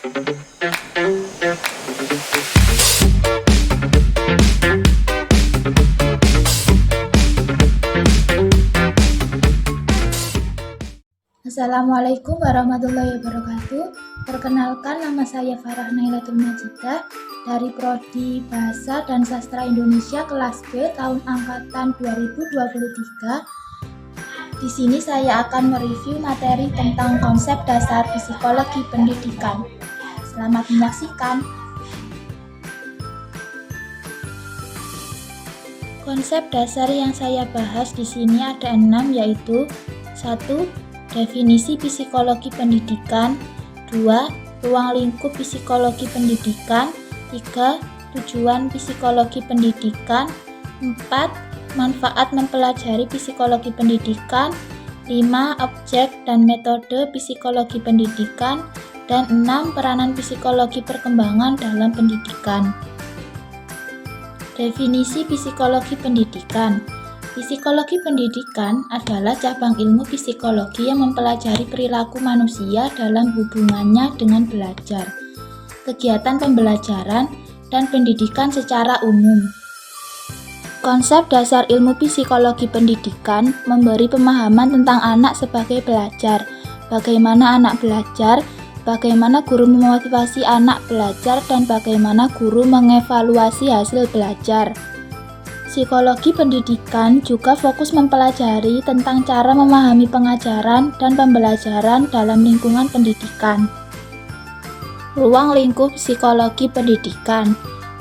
Assalamualaikum warahmatullahi wabarakatuh. Perkenalkan, nama saya Farah Nailatul Majidah dari Prodi Bahasa dan Sastra Indonesia kelas B tahun angkatan 2023. Di sini saya akan mereview materi tentang konsep dasar psikologi pendidikan. Selamat menyaksikan. Konsep dasar yang saya bahas di sini ada 6, yaitu 1. Definisi psikologi pendidikan. 2. Ruang lingkup psikologi pendidikan. 3. Tujuan psikologi pendidikan. 4. Manfaat mempelajari psikologi pendidikan. 5. Objek dan metode psikologi pendidikan. Dan 6. Peranan psikologi perkembangan dalam pendidikan. Definisi psikologi pendidikan. Psikologi pendidikan adalah cabang ilmu psikologi yang mempelajari perilaku manusia dalam hubungannya dengan belajar, kegiatan pembelajaran, dan pendidikan secara umum. Konsep dasar ilmu psikologi pendidikan memberi pemahaman tentang anak sebagai pelajar, bagaimana anak belajar, bagaimana guru memotivasi anak belajar, dan bagaimana guru mengevaluasi hasil belajar. Psikologi pendidikan juga fokus mempelajari tentang cara memahami pengajaran dan pembelajaran dalam lingkungan pendidikan. Ruang lingkup psikologi pendidikan.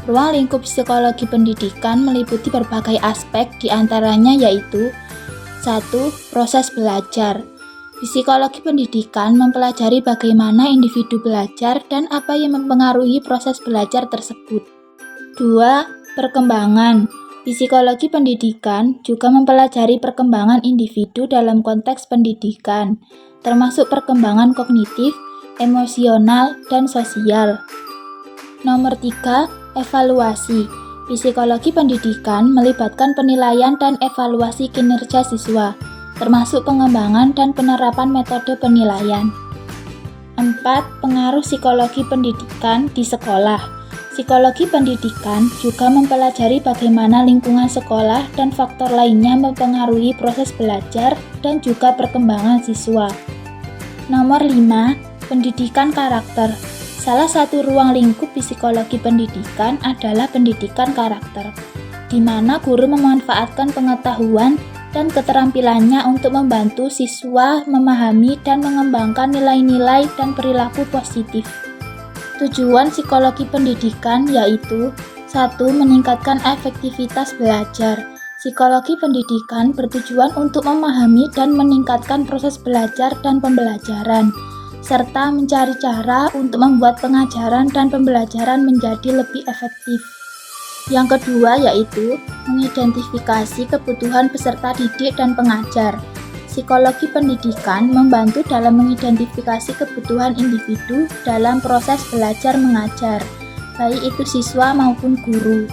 Ruang lingkup psikologi pendidikan meliputi berbagai aspek, diantaranya yaitu 1. Proses belajar. Psikologi pendidikan mempelajari bagaimana individu belajar dan apa yang mempengaruhi proses belajar tersebut. 2. Perkembangan. Psikologi pendidikan juga mempelajari perkembangan individu dalam konteks pendidikan, termasuk perkembangan kognitif, emosional, dan sosial. Nomor 3. Evaluasi. Psikologi pendidikan melibatkan penilaian dan evaluasi kinerja siswa, termasuk pengembangan dan penerapan metode penilaian. 4. Pengaruh psikologi pendidikan di sekolah. Psikologi pendidikan juga mempelajari bagaimana lingkungan sekolah dan faktor lainnya mempengaruhi proses belajar dan juga perkembangan siswa. Nomor 5. Pendidikan karakter. Salah satu ruang lingkup psikologi pendidikan adalah pendidikan karakter, di mana guru memanfaatkan pengetahuan dan keterampilannya untuk membantu siswa memahami dan mengembangkan nilai-nilai dan perilaku positif. Tujuan psikologi pendidikan yaitu 1. Meningkatkan efektivitas belajar. Psikologi pendidikan bertujuan untuk memahami dan meningkatkan proses belajar dan pembelajaran, serta mencari cara untuk membuat pengajaran dan pembelajaran menjadi lebih efektif. Yang kedua yaitu mengidentifikasi kebutuhan peserta didik dan pengajar. Psikologi pendidikan membantu dalam mengidentifikasi kebutuhan individu dalam proses belajar mengajar, baik itu siswa maupun guru.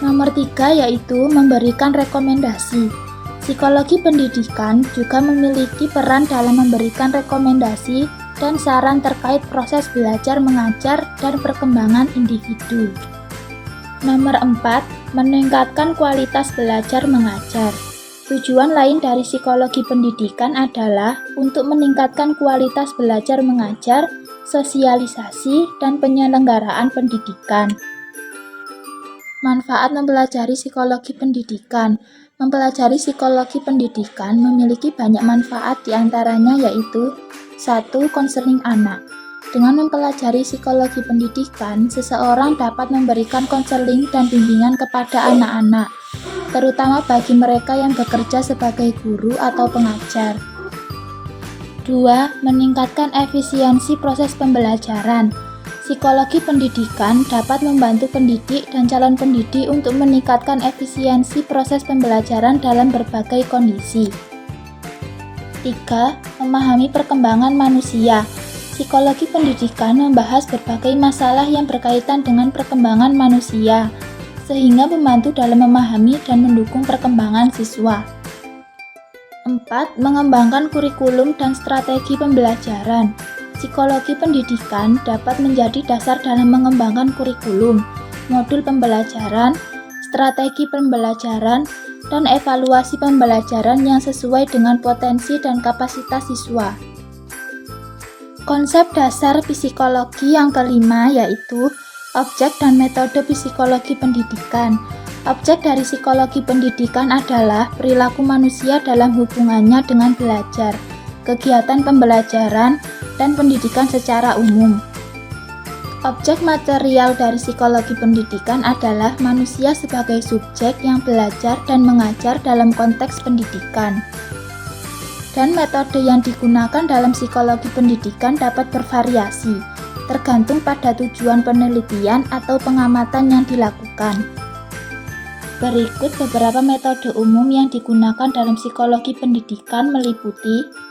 Nomor 3 yaitu memberikan rekomendasi. Psikologi pendidikan juga memiliki peran dalam memberikan rekomendasi dan saran terkait proses belajar mengajar dan perkembangan individu. Nomor 4, meningkatkan kualitas belajar mengajar. Tujuan lain dari psikologi pendidikan adalah untuk meningkatkan kualitas belajar mengajar, sosialisasi, dan penyelenggaraan pendidikan. Manfaat mempelajari psikologi pendidikan. Mempelajari psikologi pendidikan memiliki banyak manfaat, diantaranya yaitu 1. Konseling anak. Dengan mempelajari psikologi pendidikan, seseorang dapat memberikan konseling dan bimbingan kepada anak-anak, terutama bagi mereka yang bekerja sebagai guru atau pengajar. 2. Meningkatkan efisiensi proses pembelajaran. Psikologi pendidikan dapat membantu pendidik dan calon pendidik untuk meningkatkan efisiensi proses pembelajaran dalam berbagai kondisi. 3. Memahami perkembangan manusia. Psikologi pendidikan membahas berbagai masalah yang berkaitan dengan perkembangan manusia, sehingga membantu dalam memahami dan mendukung perkembangan siswa. 4. Mengembangkan kurikulum dan strategi pembelajaran. Psikologi pendidikan dapat menjadi dasar dalam mengembangkan kurikulum, modul pembelajaran, strategi pembelajaran, dan evaluasi pembelajaran yang sesuai dengan potensi dan kapasitas siswa. Konsep dasar psikologi yang kelima yaitu objek dan metode psikologi pendidikan. Objek dari psikologi pendidikan adalah perilaku manusia dalam hubungannya dengan belajar, kegiatan pembelajaran, dan pendidikan secara umum. Objek material dari psikologi pendidikan adalah manusia sebagai subjek yang belajar dan mengajar dalam konteks pendidikan. Dan metode yang digunakan dalam psikologi pendidikan dapat bervariasi, tergantung pada tujuan penelitian atau pengamatan yang dilakukan. Berikut beberapa metode umum yang digunakan dalam psikologi pendidikan meliputi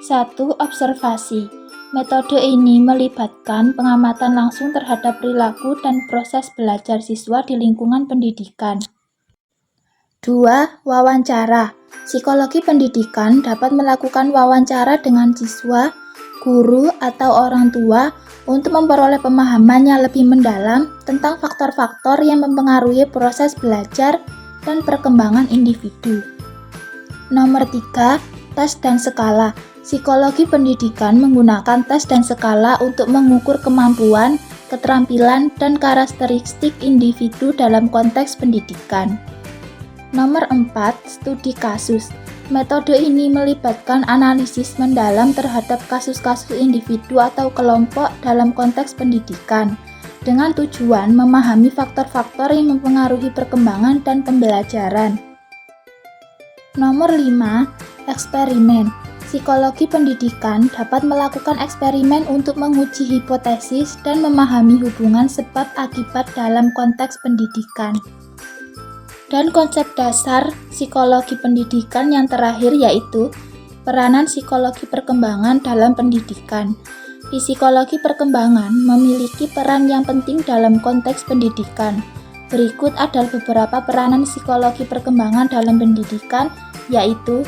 1. Observasi. Metode ini melibatkan pengamatan langsung terhadap perilaku dan proses belajar siswa di lingkungan pendidikan. 2. Wawancara. Psikologi pendidikan dapat melakukan wawancara dengan siswa, guru, atau orang tua untuk memperoleh pemahaman yang lebih mendalam tentang faktor-faktor yang mempengaruhi proses belajar dan perkembangan individu. Nomor 3. Tes dan skala. Psikologi pendidikan menggunakan tes dan skala untuk mengukur kemampuan, keterampilan, dan karakteristik individu dalam konteks pendidikan. Nomor 4. Studi kasus. Metode ini melibatkan analisis mendalam terhadap kasus-kasus individu atau kelompok dalam konteks pendidikan, dengan tujuan memahami faktor-faktor yang mempengaruhi perkembangan dan pembelajaran. Nomor 5. Eksperimen. Psikologi pendidikan dapat melakukan eksperimen untuk menguji hipotesis dan memahami hubungan sebab akibat dalam konteks pendidikan. Dan konsep dasar psikologi pendidikan yang terakhir yaitu peranan psikologi perkembangan dalam pendidikan. Di psikologi perkembangan memiliki peran yang penting dalam konteks pendidikan. Berikut adalah beberapa peranan psikologi perkembangan dalam pendidikan yaitu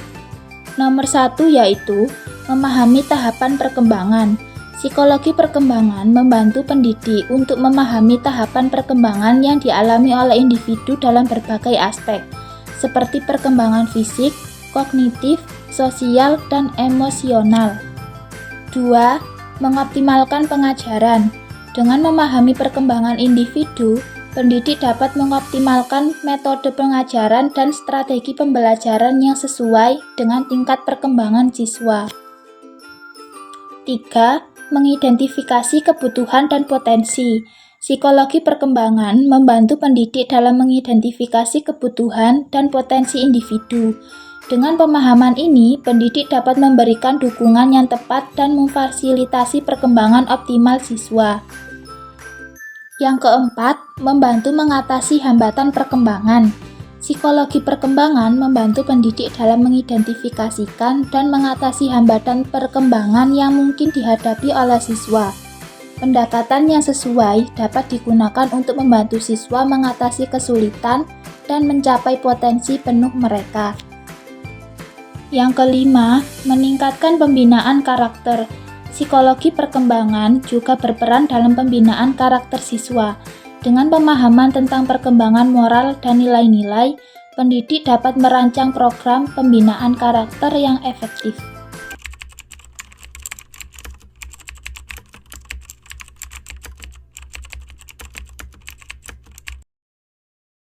nomor 1 yaitu memahami tahapan perkembangan. Psikologi perkembangan membantu pendidik untuk memahami tahapan perkembangan yang dialami oleh individu dalam berbagai aspek, seperti perkembangan fisik, kognitif, sosial, dan emosional. 2. Mengoptimalkan pengajaran. Dengan memahami perkembangan individu, pendidik dapat mengoptimalkan metode pengajaran dan strategi pembelajaran yang sesuai dengan tingkat perkembangan siswa. 3. Mengidentifikasi kebutuhan dan potensi. Psikologi perkembangan membantu pendidik dalam mengidentifikasi kebutuhan dan potensi individu. Dengan pemahaman ini, pendidik dapat memberikan dukungan yang tepat dan memfasilitasi perkembangan optimal siswa. Yang keempat, membantu mengatasi hambatan perkembangan. Psikologi perkembangan membantu pendidik dalam mengidentifikasikan dan mengatasi hambatan perkembangan yang mungkin dihadapi oleh siswa. Pendekatan yang sesuai dapat digunakan untuk membantu siswa mengatasi kesulitan dan mencapai potensi penuh mereka. Yang kelima, meningkatkan pembinaan karakter. Psikologi perkembangan juga berperan dalam pembinaan karakter siswa. Dengan pemahaman tentang perkembangan moral dan nilai-nilai, pendidik dapat merancang program pembinaan karakter yang efektif.